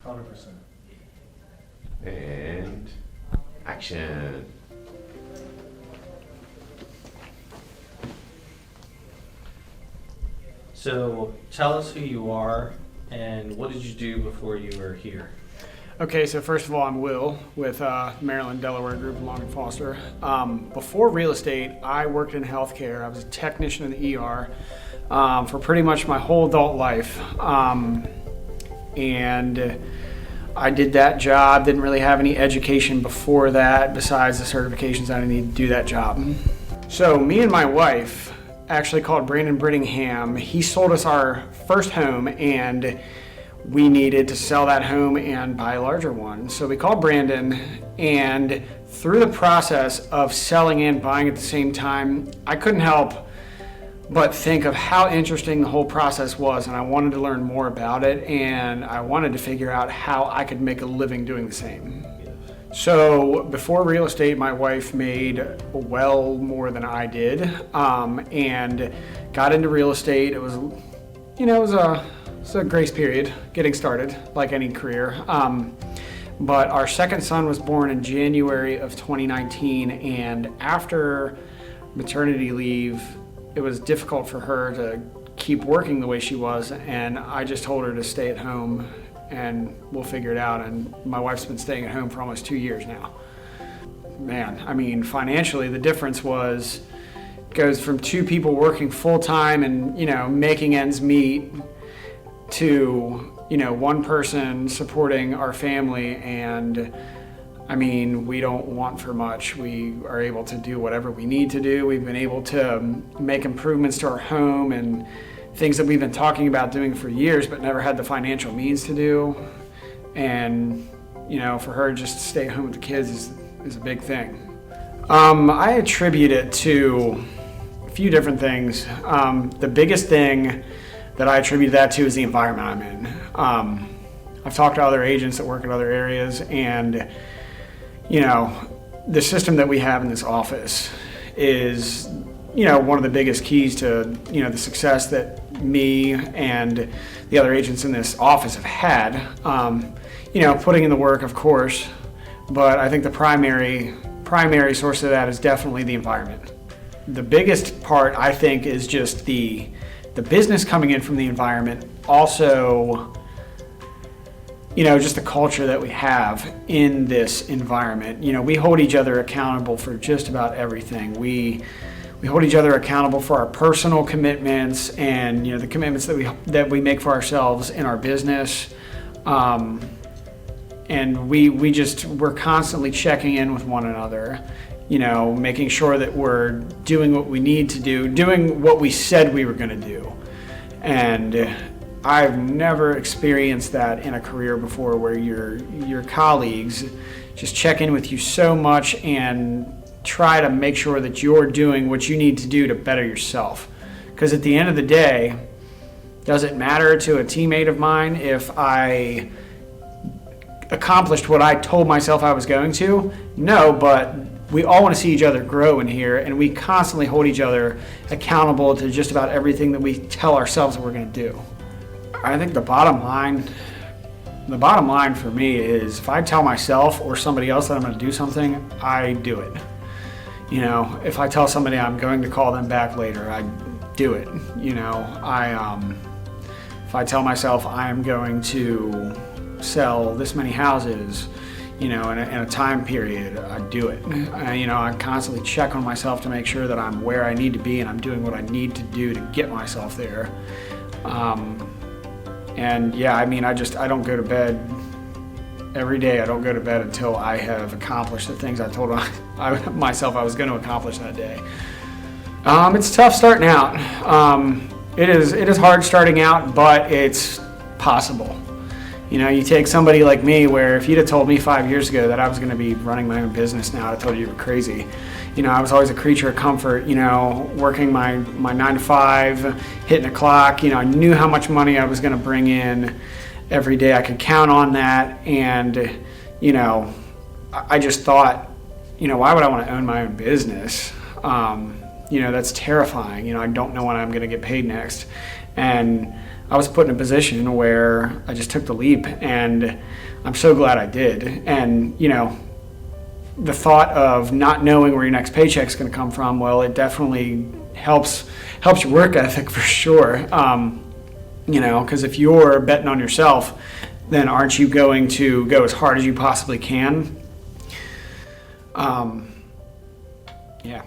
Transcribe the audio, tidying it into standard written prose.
100%. And action. So tell us who you are and what did you do before you were here? Okay, so first of all, I'm Will with Maryland and Delaware Group, Long and Foster. Before real estate, I worked in healthcare. I was a technician in the ER for pretty much my whole adult life. And I did that job, didn't really have any education before that besides the certifications I needed to do that job. So me and my wife actually called Brittingham. He sold us our first home and we needed to sell that home and buy a larger one. So we called Brandon, and through the process of selling and buying at the same time, I couldn't help but think of how interesting the whole process was, and I wanted to learn more about it, and I wanted to figure out how I could make a living doing the same. So before real estate, my wife made well more than I did, and got into real estate. It was, it's a grace period getting started, like any career. But our second son was born in January of 2019, and after maternity leave, it was difficult for her to keep working the way she was, and I just told her to stay at home and we'll figure it out. And my wife's been staying at home for almost 2 years now. Man, I mean, financially, the difference goes from two people working full-time and, making ends meet to, one person supporting our family. And I mean, we don't want for much. We are able to do whatever we need to do. We've been able to make improvements to our home and things that we've been talking about doing for years but never had the financial means to do. And, for her just to stay home with the kids is a big thing. I attribute it to a few different things. The biggest thing that I attribute that to is the environment I'm in. I've talked to other agents that work in other areas, and the system that we have in this office is, one of the biggest keys to, the success that me and the other agents in this office have had. Putting in the work, of course, but I think the primary source of that is definitely the environment. The biggest part, I think, is just the business coming in from the environment. Also, just the culture that we have in this environment. We hold each other accountable for just about everything. We hold each other accountable for our personal commitments and, the commitments that we make for ourselves in our business. And we're constantly checking in with one another, making sure that we're doing what we need to do, doing what we said we were going to do. And I've never experienced that in a career before, where your colleagues just check in with you so much and try to make sure that you're doing what you need to do to better yourself. Because at the end of the day, does it matter to a teammate of mine if I accomplished what I told myself I was going to? No, but we all want to see each other grow in here, and we constantly hold each other accountable to just about everything that we tell ourselves that we're going to do. I think the bottom line for me is, if I tell myself or somebody else that I'm going to do something, I do it. If I tell somebody I'm going to call them back later, I do it. If I tell myself I'm going to sell this many houses, in a time period, I do it. I constantly check on myself to make sure that I'm where I need to be and I'm doing what I need to do to get myself there. And yeah, I don't go to bed every day. I don't go to bed until I have accomplished the things I told myself I was going to accomplish that day. It's tough starting out. It is hard starting out, but it's possible. You take somebody like me, where if you'd have told me 5 years ago that I was going to be running my own business now, I'd have told you were crazy. I was always a creature of comfort, working my 9 to 5, hitting a clock. I knew how much money I was going to bring in every day. I could count on that. And, I just thought, why would I want to own my own business? That's terrifying. I don't know when I'm going to get paid next. And I was put in a position where I just took the leap, and I'm so glad I did. And, you know, the thought of not knowing where your next paycheck's going to come from, well, it definitely helps your work ethic for sure. You know, because if you're betting on yourself, then aren't you going to go as hard as you possibly can? Yeah.